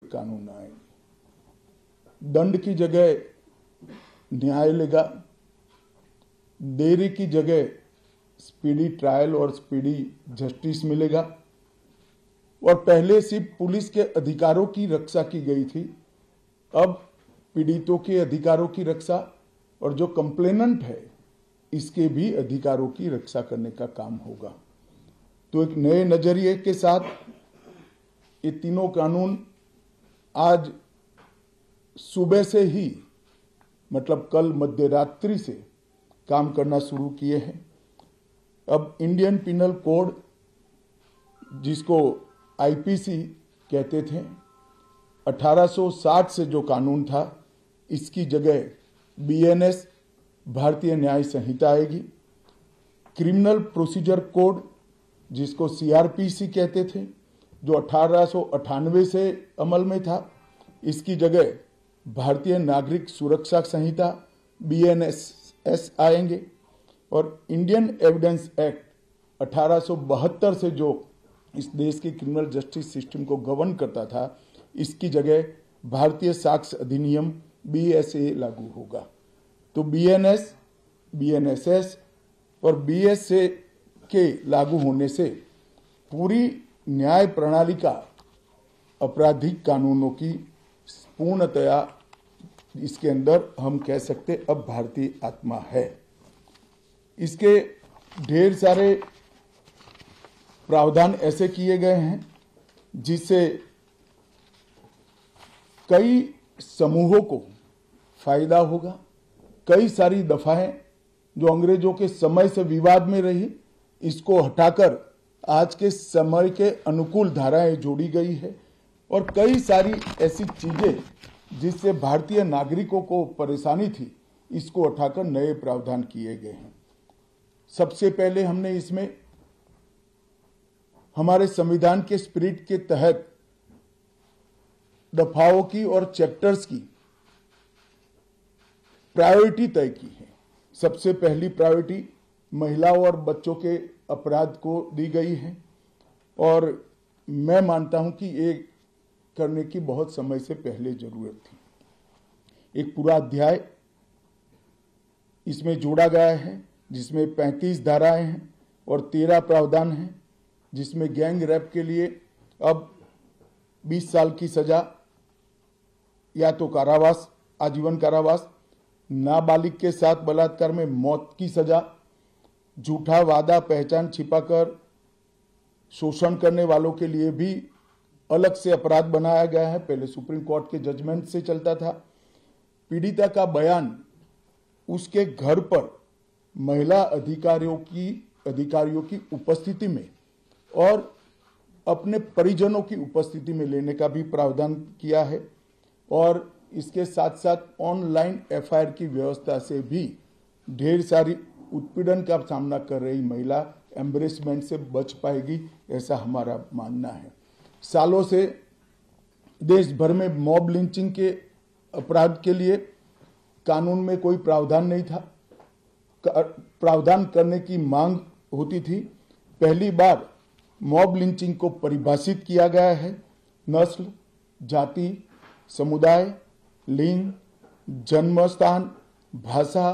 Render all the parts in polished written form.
कानून आएंगे। दंड की जगह न्याय लेगा, देरी की जगह स्पीडी ट्रायल और स्पीडी जस्टिस मिलेगा। और पहले सिर्फ पुलिस के अधिकारों की रक्षा की गई थी, अब पीड़ितों के अधिकारों की रक्षा और जो कंप्लेनेंट है इसके भी अधिकारों की रक्षा करने का काम होगा। तो एक नए नजरिए के साथ ये तीनों कानून आज सुबह से ही, मतलब कल मध्य रात्रि से काम करना शुरू किए हैं। अब इंडियन पिनल कोड, जिसको आईपीसी कहते थे, 1860 से जो कानून था, इसकी जगह बीएनएस भारतीय न्याय संहिता आएगी। क्रिमिनल प्रोसीजर कोड, जिसको सीआरपीसी कहते थे, जो 1898 से अमल में था, इसकी जगह भारतीय नागरिक सुरक्षा संहिता बीएनएस आएंगे। और इंडियन एविडेंस एक्ट 1872 से जो इस देश की क्रिमिनल जस्टिस सिस्टम को गवर्न करता था, इसकी जगह भारतीय साक्ष्य अधिनियम बीएसए लागू होगा। तो बीएनएस, बीएनएसएस और बीएसए के लागू होने से पूरी न्याय प्रणाली का आपराधिक कानूनों की पूर्णतया इसके अंदर हम कह सकते अब भारतीय आत्मा है। इसके ढेर सारे प्रावधान ऐसे किए गए हैं जिससे कई समूहों को फायदा होगा। कई सारी दफाएं जो अंग्रेजों के समय से विवाद में रही, इसको हटाकर आज के समय के अनुकूल धाराएं जोड़ी गई है। और कई सारी ऐसी चीजें जिससे भारतीय नागरिकों को परेशानी थी, इसको हटाकर नए प्रावधान किए गए हैं। सबसे पहले हमने इसमें हमारे संविधान के स्पिरिट के तहत दफाओं की और चैप्टर्स की प्रायोरिटी तय की है। सबसे पहली प्रायोरिटी महिलाओं और बच्चों के अपराध को दी गई है, और मैं मानता हूं कि ये करने की बहुत समय से पहले जरूरत थी। एक पूरा अध्याय इसमें जोड़ा गया है जिसमें 35 धाराएं हैं और 13 प्रावधान हैं, जिसमें गैंग रेप के लिए अब 20 साल की सजा या तो कारावास, आजीवन कारावास, नाबालिग के साथ बलात्कार में मौत की सजा, झूठा वादा पहचान छिपाकर शोषण करने वालों के लिए भी अलग से अपराध बनाया गया है। पहले सुप्रीम कोर्ट के जजमेंट से चलता था। पीड़िता का बयान उसके घर पर महिला अधिकारियों की उपस्थिति में और अपने परिजनों की उपस्थिति में लेने का भी प्रावधान किया है। और इसके साथ साथ ऑनलाइन एफआईआर की व्यवस्था से भी ढेर सारी उत्पीड़न का सामना कर रही महिला एम्बरेसमेंट से बच पाएगी, ऐसा हमारा मानना है। सालों से देश भर में मॉब लिंचिंग के अपराध के लिए कानून में कोई प्रावधान नहीं था। प्रावधान करने की मांग होती थी। पहली बार मॉब लिंचिंग को परिभाषित किया गया है। नस्ल, जाति, समुदाय, लिंग, जन्म स्थान, भाषा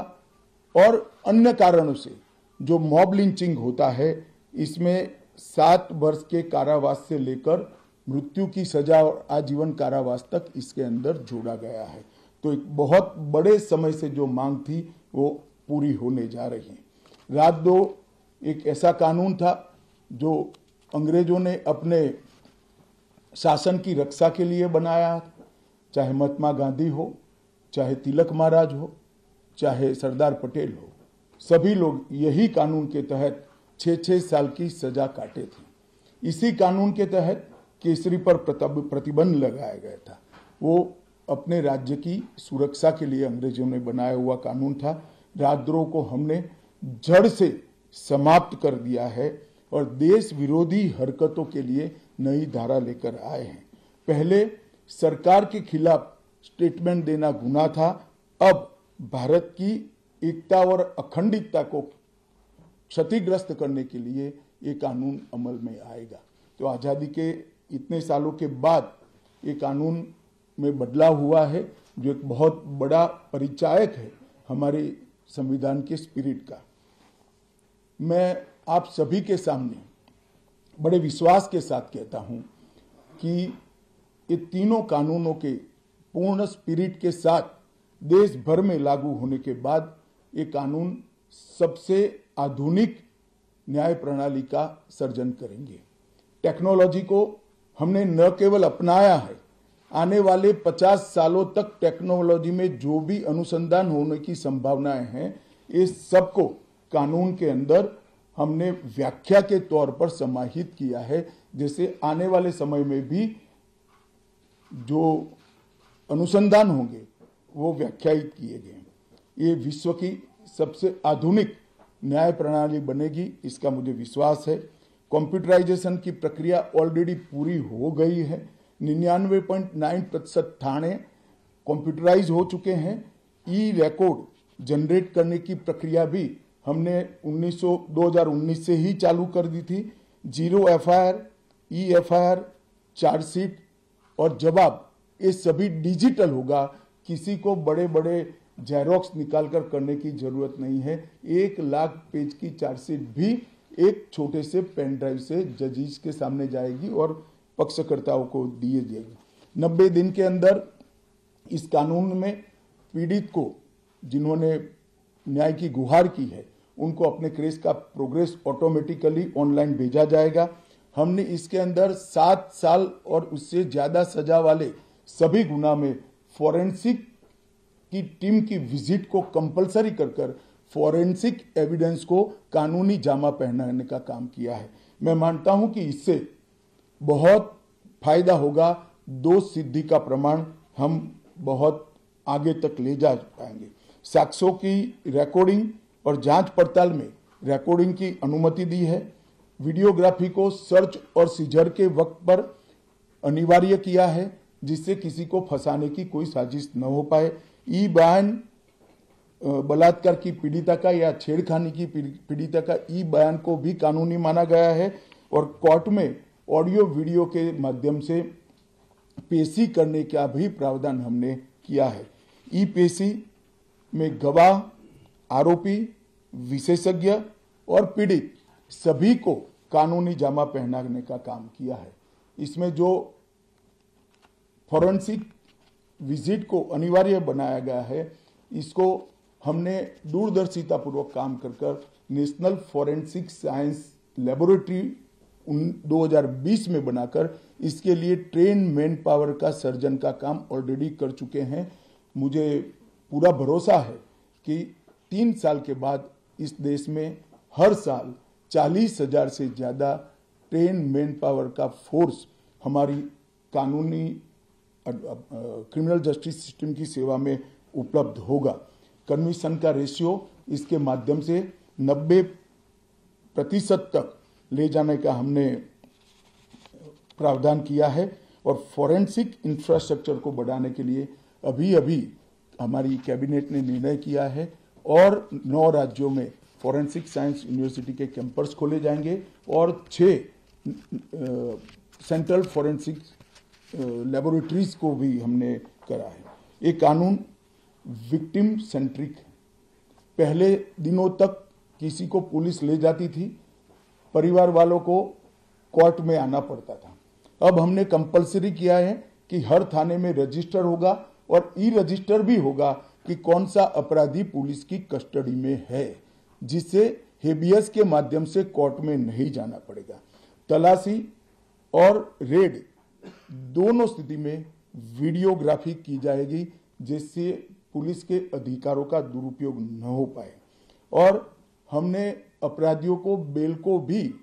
और अन्य कारणों से जो मॉब लिंचिंग होता है, इसमें 7 वर्ष के कारावास से लेकर मृत्यु की सजा और आजीवन कारावास तक इसके अंदर जोड़ा गया है। तो एक बहुत बड़े समय से जो मांग थी वो पूरी होने जा रही है। रात 2 एक ऐसा कानून था जो अंग्रेजों ने अपने शासन की रक्षा के लिए बनाया, चाहे महात्मा गांधी हो, चाहे तिलक महाराज हो, चाहे सरदार पटेल हो, सभी लोग यही कानून के तहत 6-6 साल की सजा काटे थे। इसी कानून के तहत केसरी पर प्रतिबंध लगाया गया था। वो अपने राज्य की सुरक्षा के लिए अंग्रेजों ने बनाया हुआ कानून था। राजद्रोह को हमने जड़ से समाप्त कर दिया है और देश विरोधी हरकतों के लिए नई धारा लेकर आए हैं। पहले सरकार के खिलाफ स्टेटमेंट देना गुनाह था, अब भारत की एकता और अखंडता को क्षतिग्रस्त करने के लिए ये कानून अमल में आएगा। तो आज़ादी के इतने सालों के बाद ये कानून में बदलाव हुआ है, जो एक बहुत बड़ा परिचायक है हमारे संविधान के स्पिरिट का। मैं आप सभी के सामने बड़े विश्वास के साथ कहता हूं कि ये तीनों कानूनों के पूर्ण स्पिरिट के साथ देश भर में लागू होने के बाद ये कानून सबसे आधुनिक न्याय प्रणाली का सर्जन करेंगे। टेक्नोलॉजी को हमने न केवल अपनाया है, आने वाले 50 सालों तक टेक्नोलॉजी में जो भी अनुसंधान होने की संभावनाएं हैं, इस सबको कानून के अंदर हमने व्याख्या के तौर पर समाहित किया है, जैसे आने वाले समय में भी जो अनुसंधान होंगे वो व्याख्यायित किए गए। ये विश्व की सबसे आधुनिक न्याय प्रणाली बनेगी, इसका मुझे विश्वास है। कंप्यूटराइजेशन की प्रक्रिया ऑलरेडी पूरी हो गई है। 99.9% थाने कंप्यूटराइज हो चुके हैं। ई रिकॉर्ड जनरेट करने की प्रक्रिया भी हमने 2019 से ही चालू कर दी थी। 0 एफआईआर, ई एफआईआर, चार्जशीट और जवाब, ये सभी डिजिटल होगा। किसी को बड़े बड़े जेरोक्स निकालकर करने की जरूरत नहीं है। 1 लाख पेज की चार्जशीट भी एक छोटे से पेन ड्राइव से जजेस के सामने जाएगी और पक्षकर्ताओं को दिए जाएगी। 90 दिन के अंदर इस कानून में पीड़ित को, जिन्होंने न्याय की गुहार की है, उनको अपने केस का प्रोग्रेस ऑटोमेटिकली ऑनलाइन भेजा जाएगा। हमने इसके अंदर 7 साल और उससे ज्यादा सजा वाले सभी गुना में फॉरेंसिक की टीम की विजिट को कंपलसरी कर फॉरेंसिक एविडेंस को कानूनी जामा पहनाने का काम किया है। मैं मानता हूं कि इससे बहुत फायदा होगा। दोष सिद्धि का प्रमाण हम बहुत आगे तक ले जा पाएंगे। साक्ष्यों की रिकॉर्डिंग और जांच पड़ताल में रिकॉर्डिंग की अनुमति दी है। वीडियोग्राफी को सर्च और सीजर के वक्त पर अनिवार्य किया है, जिससे किसी को फंसाने की कोई साजिश न हो पाए। ई बयान बलात्कार की पीड़िता का या छेड़खानी की पीड़िता का ई बयान को भी कानूनी माना गया है और कोर्ट में ऑडियो वीडियो के माध्यम से पेशी करने का भी प्रावधान हमने किया है। ई पेशी में गवाह, आरोपी, विशेषज्ञ और पीड़ित सभी को कानूनी जामा पहनाने का काम किया है। इसमें जो फॉरेंसिक विजिट को अनिवार्य बनाया गया है, इसको हमने दूरदर्शिता पूर्वक काम कर नेशनल फॉरेंसिक साइंस लेबोरेटरी 2020 में बनाकर इसके लिए ट्रेन मैन पावर का सर्जन का काम ऑलरेडी कर चुके हैं। मुझे पूरा भरोसा है कि 3 साल के बाद इस देश में हर साल 40,000 से ज़्यादा ट्रेन मैन पावर का फोर्स हमारी कानूनी क्रिमिनल जस्टिस सिस्टम की सेवा में उपलब्ध होगा। कन्विक्शन का रेशियो इसके माध्यम से 90% तक ले जाने का हमने प्रावधान किया है और फॉरेंसिक इंफ्रास्ट्रक्चर को बढ़ाने के लिए अभी हमारी कैबिनेट ने निर्णय किया है और 9 राज्यों में फॉरेंसिक साइंस यूनिवर्सिटी के कैंपस खोले जाएंगे और 6 सेंट्रल फॉरेंसिक लेबोरेटरीज को भी हमने करा है। ये कानून विक्टिम सेंट्रिक है। पहले दिनों तक किसी को पुलिस ले जाती थी, परिवार वालों को कोर्ट में आना पड़ता था। अब हमने कंपलसरी किया है कि हर थाने में रजिस्टर होगा और ई रजिस्टर भी होगा कि कौन सा अपराधी पुलिस की कस्टडी में है, जिससे हेबियस के माध्यम से कोर्ट में नहीं जाना पड़ेगा। तलाशी और रेड दोनों स्थिति में वीडियोग्राफी की जाएगी, जिससे पुलिस के अधिकारों का दुरुपयोग न हो पाए। और हमने अपराधियों को बेल को भी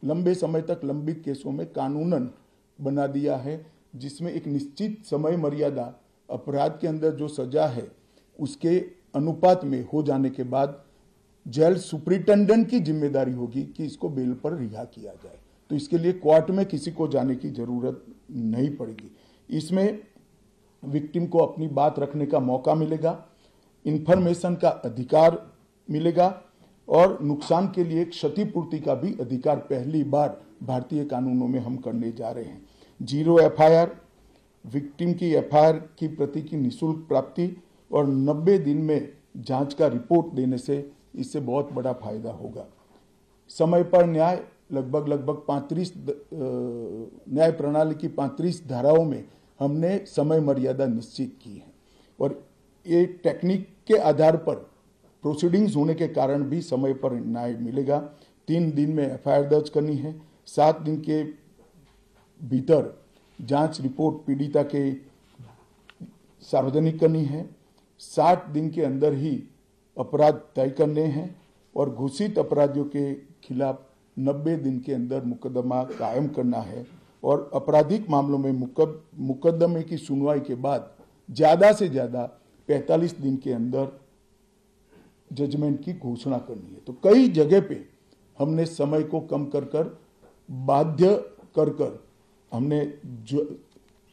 लंबे समय तक लंबित केसों में कानूनन बना दिया है, जिसमें एक निश्चित समय मर्यादा अपराध के अंदर जो सजा है उसके अनुपात में हो जाने के बाद जेल सुपरिटेंडेंट की जिम्मेदारी होगी कि इसको बेल पर रिहा किया जाए। तो इसके लिए कोर्ट में किसी को जाने की जरूरत नहीं पड़ेगी। इसमें विक्टिम को अपनी बात रखने का मौका मिलेगा, इंफॉर्मेशन का अधिकार मिलेगा और नुकसान के लिए क्षतिपूर्ति का भी अधिकार पहली बार भारतीय कानूनों में हम करने जा रहे हैं। 0 एफआईआर, विक्टिम की एफआईआर की प्रति की निःशुल्क प्राप्ति और 90 दिन में जांच का रिपोर्ट देने से इससे बहुत बड़ा फायदा होगा। समय पर न्याय लगभग 35 न्याय प्रणाली की 35 धाराओं में हमने समय मर्यादा निश्चित की है और ये टेक्निक के आधार पर प्रोसीडिंग्स होने के कारण भी समय पर न्याय मिलेगा। 3 दिन में एफआईआर दर्ज करनी है, 7 दिन के भीतर जांच रिपोर्ट पीड़िता के सार्वजनिक करनी है, 60 दिन के अंदर ही अपराध तय करने हैं और घोषित अपराधियों के खिलाफ 90 दिन के अंदर मुकदमा कायम करना है और आपराधिक मामलों में मुकदमे की सुनवाई के बाद ज्यादा से ज्यादा 45 दिन के अंदर जजमेंट की घोषणा करनी है। तो कई जगह पे हमने समय को कम कर बाध्य कर हमने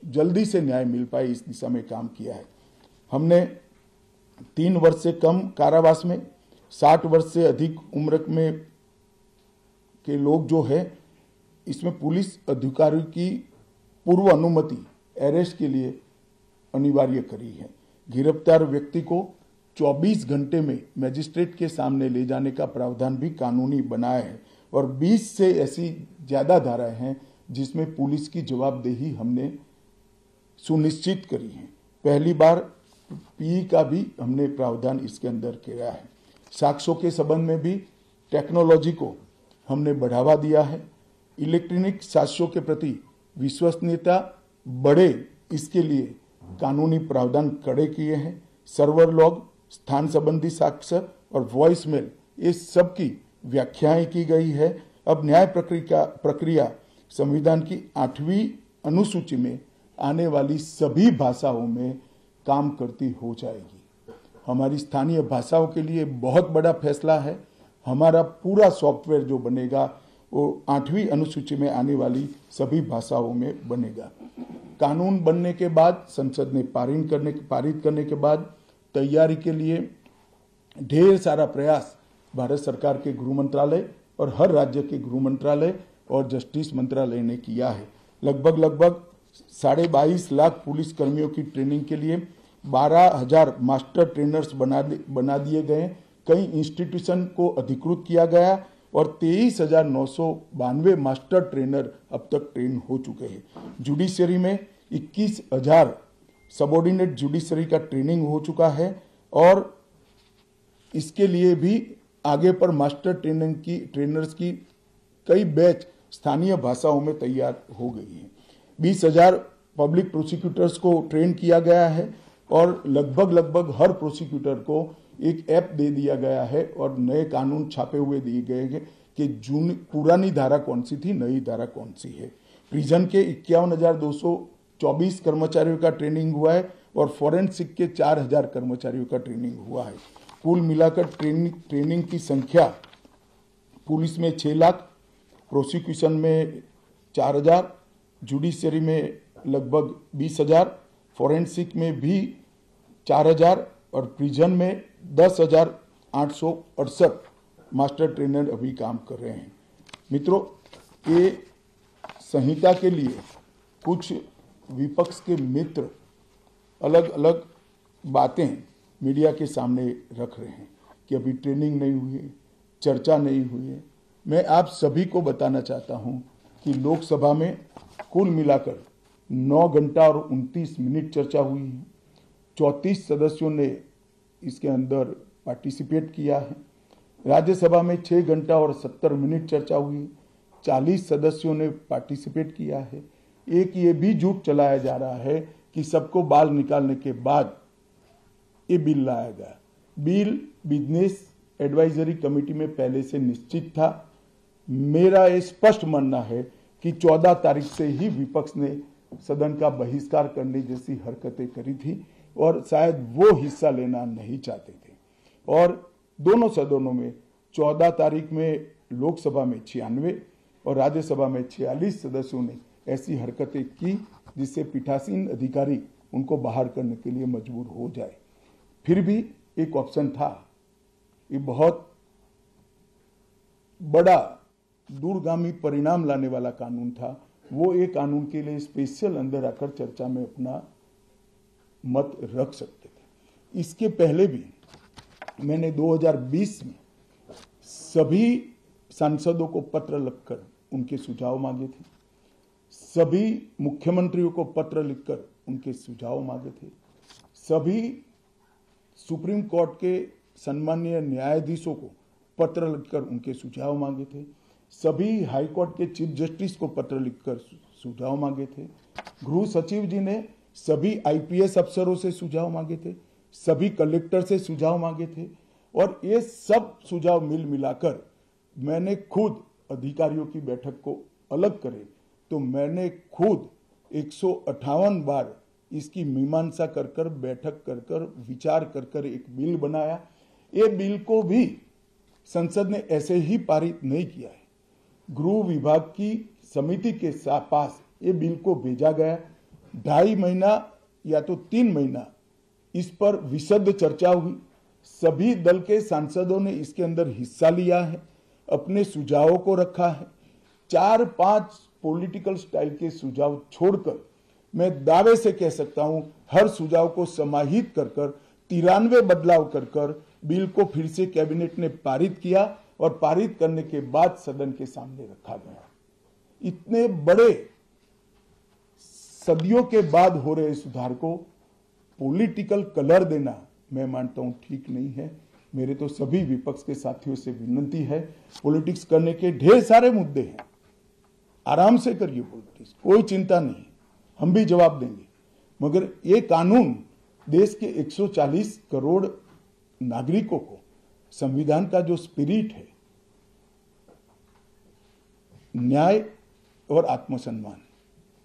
जल्दी से न्याय मिल पाए इस दिशा में काम किया है। हमने 3 वर्ष से कम कारावास में 60 वर्ष से अधिक उम्र में के लोग जो है इसमें पुलिस अधिकारी की पूर्व अनुमति अरेस्ट के लिए अनिवार्य करी है। गिरफ्तार व्यक्ति को 24 घंटे में मजिस्ट्रेट के सामने ले जाने का प्रावधान भी कानूनी बनाया है और 20 से ऐसी ज्यादा धाराएं हैं जिसमें पुलिस की जवाबदेही हमने सुनिश्चित करी है। पहली बार पीई का भी हमने प्रावधान इसके अंदर किया है। साक्ष्यों के संबंध में भी टेक्नोलॉजी को हमने बढ़ावा दिया है। इलेक्ट्रॉनिक साक्ष्यों के प्रति विश्वसनीयता बढ़े इसके लिए कानूनी प्रावधान कड़े किए हैं। सर्वर लॉग, स्थान संबंधी साक्ष्य और वॉइस मेल ये सब की व्याख्याएं की गई है। अब न्याय प्रक्रिया संविधान की 8वीं अनुसूची में आने वाली सभी भाषाओं में काम करती हो जाएगी। हमारी स्थानीय भाषाओं के लिए बहुत बड़ा फैसला है। हमारा पूरा सॉफ्टवेयर जो बनेगा वो 8वीं अनुसूची में आने वाली सभी भाषाओं में बनेगा। कानून बनने के बाद संसद ने पारित करने के बाद तैयारी के लिए ढेर सारा प्रयास भारत सरकार के गृह मंत्रालय और हर राज्य के गृह मंत्रालय और जस्टिस मंत्रालय ने किया है। लगभग 22.5 लाख पुलिस कर्मियों की ट्रेनिंग के लिए 12,000 मास्टर ट्रेनर्स बना दिए गए। कई इंस्टीट्यूशन को अधिकृत किया गया और 23,992 मास्टर ट्रेनर अब तक ट्रेन हो चुके हैं। जुडिशरी में 21,000 सबऑर्डिनेट जुडिशरी का ट्रेनिंग हो चुका है और इसके लिए भी आगे पर मास्टर ट्रेनर्स की कई बैच स्थानीय भाषाओं में तैयार हो गई है। 20,000 पब्लिक प्रोसिक्यूटर्स को ट्रेन किया गया है और लगभग हर प्रोसिक्यूटर को एक ऐप दे दिया गया है और नए कानून छापे हुए दिए गए हैं कि पुरानी धारा कौन सी थी, नई धारा कौन सी है। प्रिजन के 51,224 कर्मचारियों का ट्रेनिंग हुआ है और फॉरेंसिक के 4,000 कर्मचारियों का ट्रेनिंग हुआ है। कुल मिलाकर ट्रेनिंग की संख्या पुलिस में 6 लाख, प्रोसिक्यूशन में 4,000, जुडिशरी में लगभग 20,000, फॉरेंसिक में भी 4,000 और प्रिजन में 10,868 मास्टर ट्रेनर अभी काम कर रहे हैं। मित्रों, ये संहिता के लिए कुछ विपक्ष के मित्र अलग अलग बातें मीडिया के सामने रख रहे हैं कि अभी ट्रेनिंग नहीं हुई है, चर्चा नहीं हुई है। मैं आप सभी को बताना चाहता हूं कि लोकसभा में कुल मिलाकर 9 घंटा और 29 मिनट चर्चा हुई है। 34 सदस्यों ने इसके अंदर पार्टिसिपेट किया है। राज्यसभा में 6 घंटा और 70 मिनट चर्चा हुई, 40 सदस्यों ने पार्टिसिपेट किया है। एक ये भी झूठ चलाया जा रहा है कि सबको बाल निकालने के बाद ये बिल लाया गया। बिल बिजनेस एडवाइजरी कमेटी में पहले से निश्चित था। मेरा ये स्पष्ट मानना है कि 14 तारीख से ही विपक्ष ने सदन का बहिष्कार करने जैसी हरकतें करी थी और शायद वो हिस्सा लेना नहीं चाहते थे। और दोनों सदनों में 14 तारीख में लोकसभा में 96 और राज्यसभा में 46 सदस्यों ने ऐसी हरकतें की जिससे पीठासीन अधिकारी उनको बाहर करने के लिए मजबूर हो जाए। फिर भी एक ऑप्शन था। ये बहुत बड़ा दूरगामी परिणाम लाने वाला कानून था वो एक कानून के लिए स्पेशल अंदर आकर चर्चा में अपना मत रख सकते थे। इसके पहले भी मैंने 2020 में सभी सांसदों को पत्र लिखकर उनके सुझाव मांगे थे, सभी मुख्यमंत्रियों को पत्र लिखकर उनके सुझाव मांगे थे, सभी सुप्रीम कोर्ट के सम्मानीय न्यायाधीशों को पत्र लिखकर उनके सुझाव मांगे थे, सभी हाई कोर्ट के चीफ जस्टिस को पत्र लिखकर सुझाव मांगे थे, गृह सचिव जी ने सभी आईपीएस अफसरों से सुझाव मांगे थे, सभी कलेक्टर से सुझाव मांगे थे, और ये सब सुझाव मिलाकर मैंने खुद अधिकारियों की बैठक को अलग करे तो मैंने खुद 158 बार इसकी मीमांसा कर बैठक कर विचार कर एक बिल बनाया। ये बिल को भी संसद ने ऐसे ही पारित नहीं किया है, गृह विभाग की समिति के पास ये बिल को भेजा गया। 2.5 महीना या तो 3 महीना इस पर विशद चर्चा हुई, सभी दल के सांसदों ने इसके अंदर हिस्सा लिया है, अपने सुझावों को रखा है। 4-5 पॉलिटिकल स्टाइल के सुझाव छोड़कर मैं दावे से कह सकता हूं हर सुझाव को समाहित कर 93 बदलाव कर बिल को फिर से कैबिनेट ने पारित किया और पारित करने के बाद सदन के सामने रखा गया। इतने बड़े सदियों के बाद हो रहे सुधार को पॉलिटिकल कलर देना मैं मानता हूं ठीक नहीं है। मेरे तो सभी विपक्ष के साथियों से विनती है, पॉलिटिक्स करने के ढेर सारे मुद्दे हैं, आराम से करिए पॉलिटिक्स, कोई चिंता नहीं, हम भी जवाब देंगे, मगर ये कानून देश के 140 करोड़ नागरिकों को संविधान का जो स्पिरिट है, न्याय और आत्मसम्मान,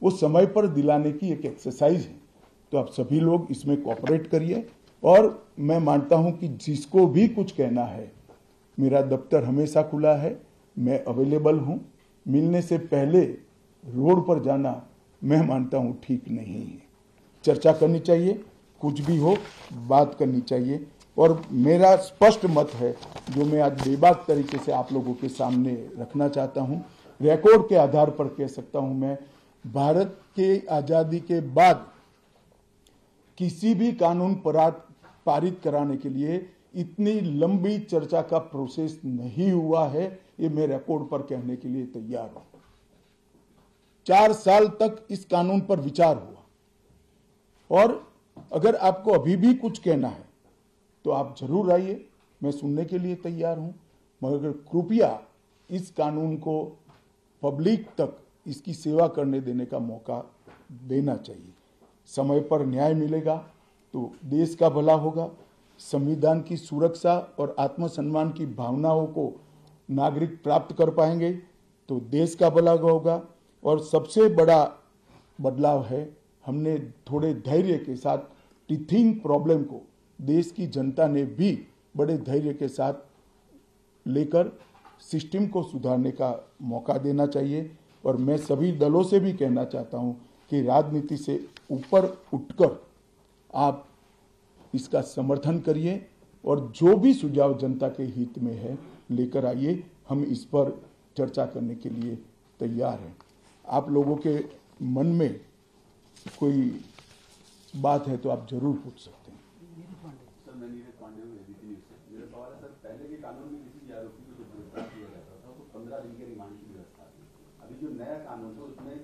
वो समय पर दिलाने की एक एक्सरसाइज है। तो आप सभी लोग इसमें कोऑपरेट करिए, और मैं मानता हूं कि जिसको भी कुछ कहना है, मेरा दफ्तर हमेशा खुला है, मैं अवेलेबल हूं। मिलने से पहले रोड पर जाना मैं मानता हूं ठीक नहीं है। चर्चा करनी चाहिए, कुछ भी हो बात करनी चाहिए, और मेरा स्पष्ट मत है जो मैं आज बेबाक तरीके से आप लोगों के सामने रखना चाहता हूं। रिकॉर्ड के आधार पर कह सकता हूं, मैं भारत के आजादी के बाद किसी भी कानून पारित कराने के लिए इतनी लंबी चर्चा का प्रोसेस नहीं हुआ है, ये मैं रिकॉर्ड पर कहने के लिए तैयार हूं। 4 साल तक इस कानून पर विचार हुआ, और अगर आपको अभी भी कुछ कहना है तो आप जरूर आइए, मैं सुनने के लिए तैयार हूं, मगर कृपया इस कानून को पब्लिक तक इसकी सेवा करने देने का मौका देना चाहिए। समय पर न्याय मिलेगा तो देश का भला होगा, संविधान की सुरक्षा और आत्मसम्मान की भावनाओं को नागरिक प्राप्त कर पाएंगे तो देश का भला होगा। और सबसे बड़ा बदलाव है, हमने थोड़े धैर्य के साथ टीथिंग प्रॉब्लम को देश की जनता ने भी बड़े धैर्य के साथ लेकर सिस्टम को सुधारने का मौका देना चाहिए। और मैं सभी दलों से भी कहना चाहता हूं कि राजनीति से ऊपर उठकर आप इसका समर्थन करिए, और जो भी सुझाव जनता के हित में है लेकर आइए, हम इस पर चर्चा करने के लिए तैयार हैं। आप लोगों के मन में कोई बात है तो आप जरूर पूछ सकते हैं। सर, मैं नीरज पांडे हूं, एबीपी न्यूज़ से। मेरा सवाल है, सर, पहले के कानून में किसी आरोपी को जब गिरफ्तार किया जाता था तो 15 दिन के रिमांड की व्यवस्था थी। अभी जो नया कानून है उसमें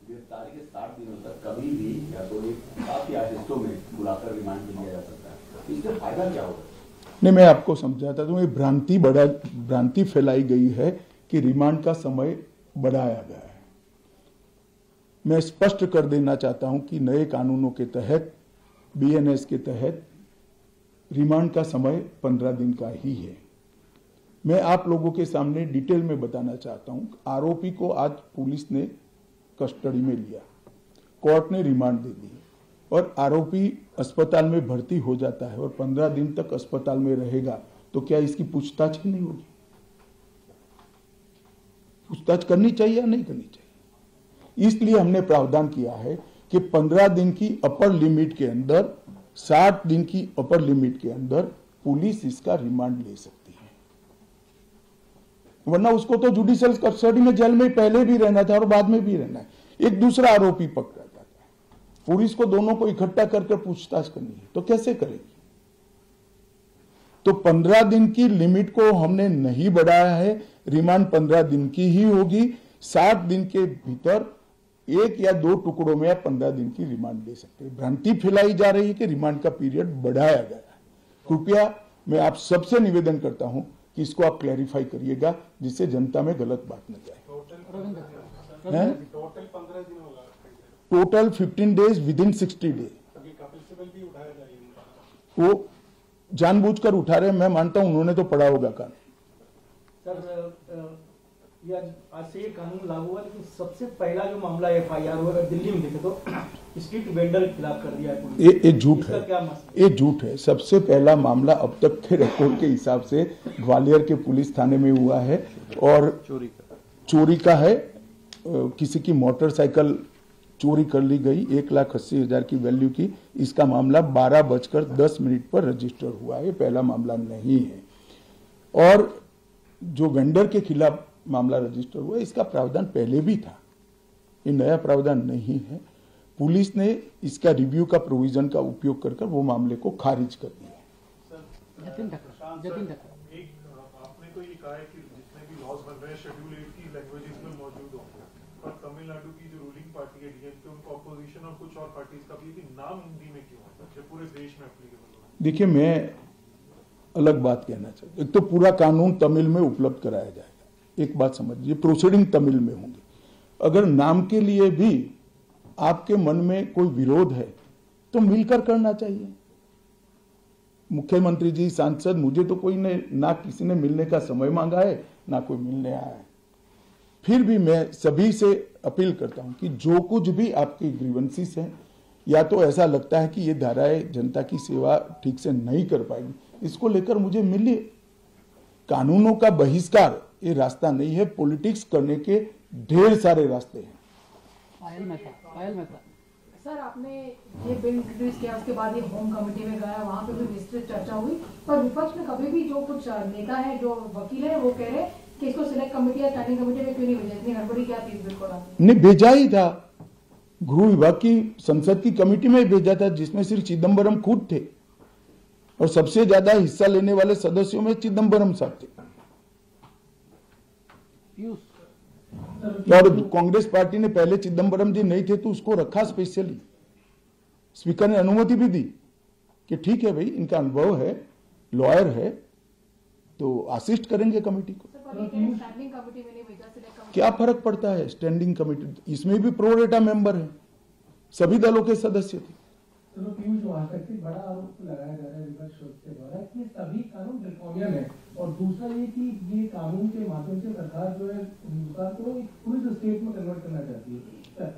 गिरफ्तारी के 60 दिनों तक कभी भी या तो एक साथ या हिस्सों में बुलाकर रिमांड में लिया जा सकता है। इससे फायदा क्या होगा? नहीं, मैं आपको समझाता हूं, ये भ्रांति फैलाई गई है कि रिमांड का समय बढ़ाया गया है। मैं स्पष्ट कर देना चाहता हूं कि नए कानूनों के तहत, बीएनएस के तहत, रिमांड का समय 15 दिन का ही है। मैं आप लोगों के सामने डिटेल में बताना चाहता हूं, आरोपी को आज पुलिस ने कस्टडी में लिया, कोर्ट ने रिमांड दे दी, और आरोपी अस्पताल में भर्ती हो जाता है और 15 दिन तक अस्पताल में रहेगा, तो क्या इसकी पूछताछ ही नहीं होगी? पूछताछ करनी चाहिए या नहीं करनी चाहिए? इसलिए हमने प्रावधान किया है कि 15 दिन की अपर लिमिट के अंदर, 60 दिन की अपर लिमिट के अंदर पुलिस इसका रिमांड ले सकती है, वरना उसको तो जुडिशियल कस्टडी में जेल में पहले भी रहना था और बाद में भी रहना है। एक दूसरा आरोपी पकड़ा जाता है। पुलिस को दोनों को इकट्ठा करके पूछताछ करनी है तो कैसे करेगी? तो 15 दिन की लिमिट को हमने नहीं बढ़ाया है, रिमांड 15 दिन की ही होगी। 60 दिन के भीतर एक या दो टुकड़ों में आप 15 दिन की रिमांड ले सकते हैं। भ्रांति फैलाई जा रही है कि रिमांड का पीरियड बढ़ाया गया है। कृपया मैं आप सबसे निवेदन करता हूं कि इसको आप क्लैरिफाई करिएगा, जिससे जनता में गलत बात न जाए। Total 15 days within 60 day. वो जानबूझकर उठा रहे हैं, मैं मानता हूं उन्होंने तो पढ़ा होगा कानून। सर ये आज से ये कानून लागू हुआ, लेकिन सबसे पहला जो मामला FIR हुआ अगर दिल्ली में देखे तो स्ट्रीट वेंडर के खिलाफ कर दिया है पुलिस। ये झूठ है, ये झूठ है। सबसे पहला मामला अब तक के रिकॉर्ड के हिसाब से ग्वालियर के पुलिस थाने में हुआ है और चोरी का है। किसी की मोटरसाइकिल चोरी कर ली गई 1,80,000 की वैल्यू की। इसका मामला 12:10 पर रजिस्टर हुआ है, पहला मामला नहीं है। और जो वेंडर के खिलाफ मामला रजिस्टर हुआ, इसका प्रावधान पहले भी था, ये नया प्रावधान नहीं है। पुलिस ने इसका रिव्यू का प्रोविजन का उपयोग कर वो मामले को खारिज कर दिया। एक आपने तो ये कहा है कि जितने भी लॉज बन रहे हैं शेड्यूल 8 की लैंग्वेजेस में मौजूद होंगे, पर तमिलनाडु की जो रूलिंग पार्टी है DMK, उनको अपोजिशन और कुछ और पार्टीज का भी नाम हिंदी में क्यों है जब पूरे देश में एप्लीकेबल हो? देखिए, मैं अलग बात कहना चाहता हूं। एक तो पूरा कानून तमिल में उपलब्ध कराया जाएगा, एक बात समझिए, प्रोसीडिंग तमिल में होंगी। अगर नाम के लिए भी आपके मन में कोई विरोध है तो मिलकर करना चाहिए। मुख्यमंत्री जी, सांसद, मुझे तो कोई ने ना किसी ने मिलने का समय मांगा है ना कोई मिलने आया है। फिर भी मैं सभी से अपील करता हूं कि जो कुछ भी आपकी ग्रीवेंसीज हैं, या तो ऐसा लगता है कि ये धाराएं जनता की सेवा ठीक से नहीं कर पाएगी, इसको लेकर मुझे मिलिए। कानूनों का बहिष्कार ये रास्ता नहीं है, पॉलिटिक्स करने के ढेर सारे रास्ते हैं। पायल मेहता सर, आपने ये बिल इंट्रोड्यूस किया, उसके बाद ये होम कमेटी में गया, वहाँ पे भी विस्तृत चर्चा हुई, पर विपक्ष में कभी भी जो कुछ नेता है, जो वकील है, वो कह रहे हैं कि इसको सिलेक्ट कमेटी या स्टैंडिंग कमेटी में क्यों नहीं भेजा? इतनी हड़बड़ी क्या थी इस बिल को? नहीं, भेजा ही था, गृह विभाग की संसद की कमेटी में भेजा था, जिसमें सिर्फ चिदम्बरम खुद थे और सबसे ज्यादा हिस्सा लेने वाले सदस्यों में चिदम्बरम साहब थे। और कांग्रेस पार्टी ने पहले चिदम्बरम जी नहीं थे तो उसको रखा स्पेशली। स्पीकर ने अनुमति भी दी कि ठीक है भाई, इनका अनुभव है, लॉयर है, तो असिस्ट करेंगे कमेटी को। स्टैंडिंग कमेटी में नहीं भेजा, सिलेक्ट कमेटी। क्या फर्क पड़ता है स्टैंडिंग कमेटी? इसमें भी प्रो रेटा मेंबर है, सभी दलों के सदस्य थे। चलो पीयूष, वहां तक भी बड़ा आरोप लगाया जा रहा है विपक्ष के द्वारा कि सभी कानून ड्रैकोनियन है, और दूसरा ये कि ये कानून के माध्यम से सरकार जो है हिंदुस्तान को एक पुलिस स्टेट में कन्वर्ट करना चाहती है।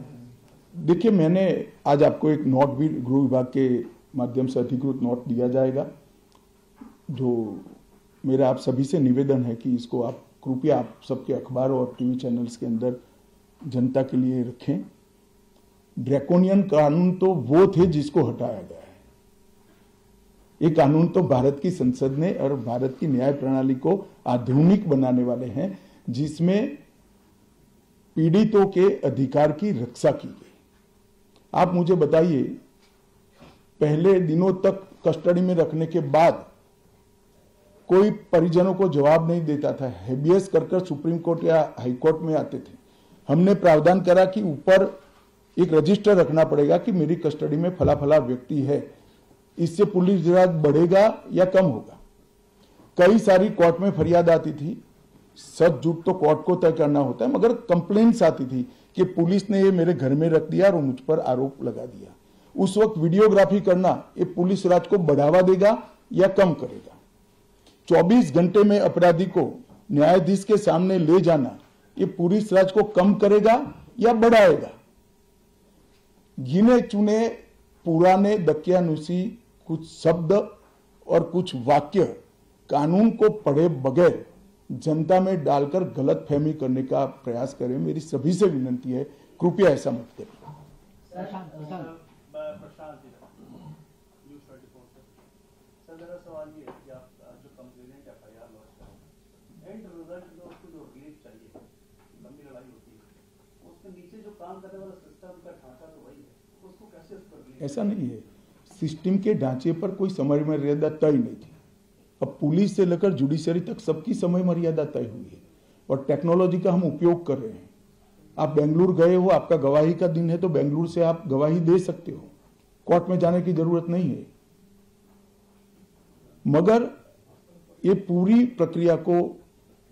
देखिए, मैंने आज आपको एक नोट भी गृह विभाग के माध्यम से अधिकृत नोट दिया जाएगा, जो मेरा आप सभी से निवेदन है कि इसको आप कृपया आप सबके अखबारों और टीवी चैनल्स के अंदर जनता के लिए रखें। ड्रैकोनियन कानून तो वो थे जिसको हटाया गया है। ये कानून तो भारत की संसद ने और भारत की न्याय प्रणाली को आधुनिक बनाने वाले हैं, जिसमें पीड़ितों के अधिकार की रक्षा की गई। आप मुझे बताइए, पहले दिनों तक कस्टडी में रखने के बाद कोई परिजनों को जवाब नहीं देता था, हेबियस कर सुप्रीम कोर्ट या हाई कोर्ट में आते थे। हमने प्रावधान करा कि ऊपर एक रजिस्टर रखना पड़ेगा कि मेरी कस्टडी में फला फला व्यक्ति है। इससे पुलिस राज बढ़ेगा या कम होगा? कई सारी कोर्ट में फरियाद आती थी, सच झूठ तो कोर्ट को तय करना होता है, मगर कंप्लेंट्स आती थी कि पुलिस ने ये मेरे घर में रख दिया और मुझ पर आरोप लगा दिया। उस वक्त वीडियोग्राफी करना ये पुलिस राज को बढ़ावा देगा या कम करेगा? 24 घंटे में अपराधी को न्यायाधीश के सामने ले जाना ये पुलिस राज को कम करेगा या बढ़ाएगा? गिने चुने पुराने दकियानुसी कुछ शब्द और कुछ वाक्य कानून को पढ़े बगैर जनता में डालकर गलत फहमी करने का प्रयास करें। मेरी सभी से विनती है, कृपया ऐसा मत करें। मेरा सवाल ये है कि आप जो कंप्लेनेंट FIR लॉन्च करें, एंड रिजल्ट में उसको जो रिलीफ चाहिए, लंबी लड़ाई होती है, उसके नीचे जो काम करने वाला सिस्टम का ढांचा तो वही है, उसको कैसे उस पर ऐसा नहीं है, सिस्टम के ढांचे पर कोई समय मर्यादा तय नहीं थी। अब पुलिस से लेकर जुडिशरी तक सबकी समय मर्यादा तय हुई है और टेक्नोलॉजी का हम उपयोग कर रहे हैं। आप बेंगलुरु गए हो, आपका गवाही का दिन है तो बेंगलुरु से आप गवाही दे सकते हो, कोर्ट में जाने की जरूरत नहीं है। मगर ये पूरी प्रक्रिया को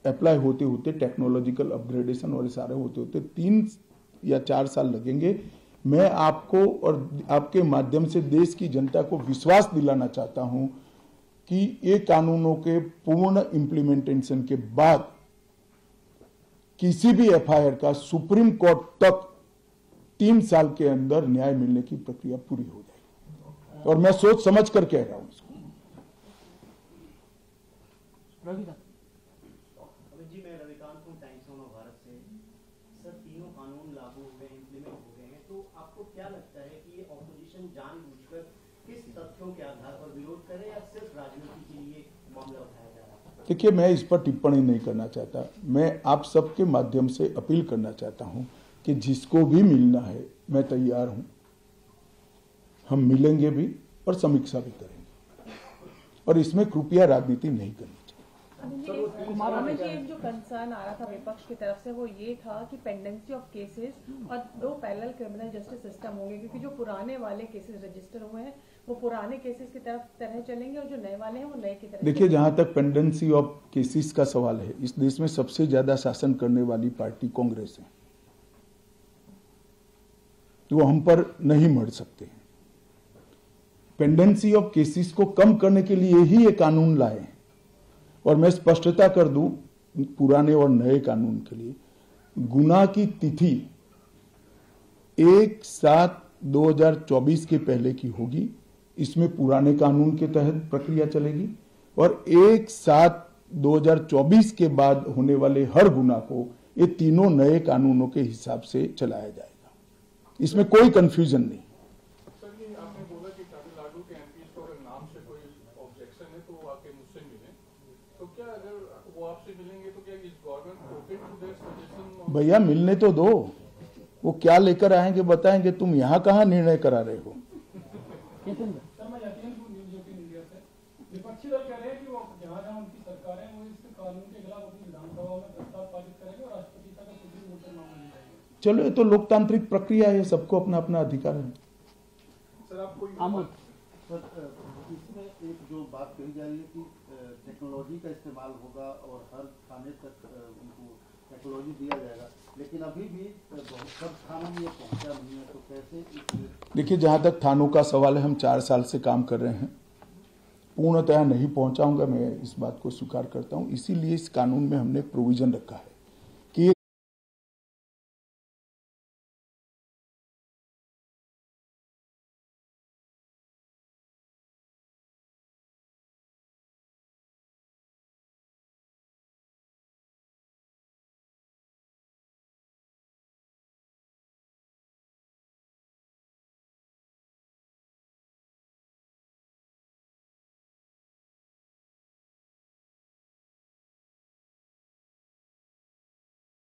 अप्लाई होते होते, टेक्नोलॉजिकल अपग्रेडेशन और सारे होते होते 3 या 4 साल लगेंगे। मैं आपको और आपके माध्यम से देश की जनता को विश्वास दिलाना चाहता हूं कि ये कानूनों के पूर्ण इंप्लीमेंटेशन के बाद किसी भी एफआईआर का सुप्रीम कोर्ट तक 3 साल के अंदर न्याय मिलने की प्रक्रिया पूरी हो जाएगी। और मैं सोच समझ कर कह रहा हूं इसको। जी, मैं रविकांत हूँ, टाइम्स ऑफ भारत से। सर, तीनों कानून लागू हुए, इंप्लीमेंट हो गए हैं, तो आपको क्या लगता है कि ये ऑपोजिशन जानबूझकर किस तथ्यों के आधार पर विरोध करे या सिर्फ राजनीति के लिए मामला उठाया जा रहा है? देखिए, मैं इस पर टिप्पणी नहीं करना चाहता। मैं आप सबके माध्यम से अपील करना चाहता हूं कि जिसको भी मिलना है मैं तैयार हूं, हम मिलेंगे भी और समीक्षा भी करेंगे और इसमें कृपया राजनीति नहीं करनी। हमें एक जो कंसर्न आ रहा था विपक्ष की तरफ से वो ये था कि पेंडेंसी ऑफ केसेस और 2 पैरेलल क्रिमिनल जस्टिस सिस्टम होंगे, क्योंकि जो पुराने वाले केसेस रजिस्टर हुए हैं वो पुराने केसेस की तरह चलेंगे और जो नए वाले हैं वो नए की तरह। देखिए, जहां तक पेंडेंसी ऑफ केसेस का सवाल है, इस देश में सबसे ज्यादा शासन करने वाली पार्टी कांग्रेस है, तो वो हम पर नहीं मर सकते। पेंडेंसी ऑफ केसेस को कम करने के लिए ही ये कानून लाए हैं। और मैं स्पष्टता कर दूं, पुराने और नए कानून के लिए गुनाह की तिथि 1/7/2024 के पहले की होगी। इसमें पुराने कानून के तहत प्रक्रिया चलेगी और 1/7/2024 के बाद होने वाले हर गुनाह को ये तीनों नए कानूनों के हिसाब से चलाया जाएगा। इसमें कोई कंफ्यूजन नहीं। सर, ये आपने बोला कि तमिलनाडु के एमपीज को अगर नाम से कोई ऑब्जेक्शन है तो वो आके मुझसे मिले, तो क्या अगर वो आपसे मिलेंगे तो क्या इस government open to their suggestion? भैया, मिलने तो दो, वो क्या लेकर आएंगे बताएंगे। तुम यहाँ कहाँ निर्णय करा रहे हो? सर, मैं यतीनपुर न्यूज़ 18 इंडिया से। विपक्षी दल कह रहे हैं कि वो जहाँ उनकी सरकार है वो इस कानून के खिलाफ अपनी विधानसभा में प्रस्ताव पारित करेंगे और राष्ट्रपति तक सुप्रीम कोर्ट में मामला ले जाएंगे। चलो, ये तो लोकतांत्रिक प्रक्रिया है, सबको अपना अपना अधिकार है। सर, आपको सर, इसमें एक जो बात कही जा रही है कि टेक्नोलॉजी का इस्तेमाल होगा और हर थाने तक उनको टेक्नोलॉजी दिया जाएगा, लेकिन अभी भी सब थानों में ये पहुंचा नहीं है, तो कैसे? देखिए, जहां तक थानों का सवाल है, हम 4 साल से काम कर रहे हैं, पूर्णतः नहीं पहुंचाऊंगा, मैं इस बात को स्वीकार करता हूं। इसीलिए इस कानून में हमने प्रोविजन रखा है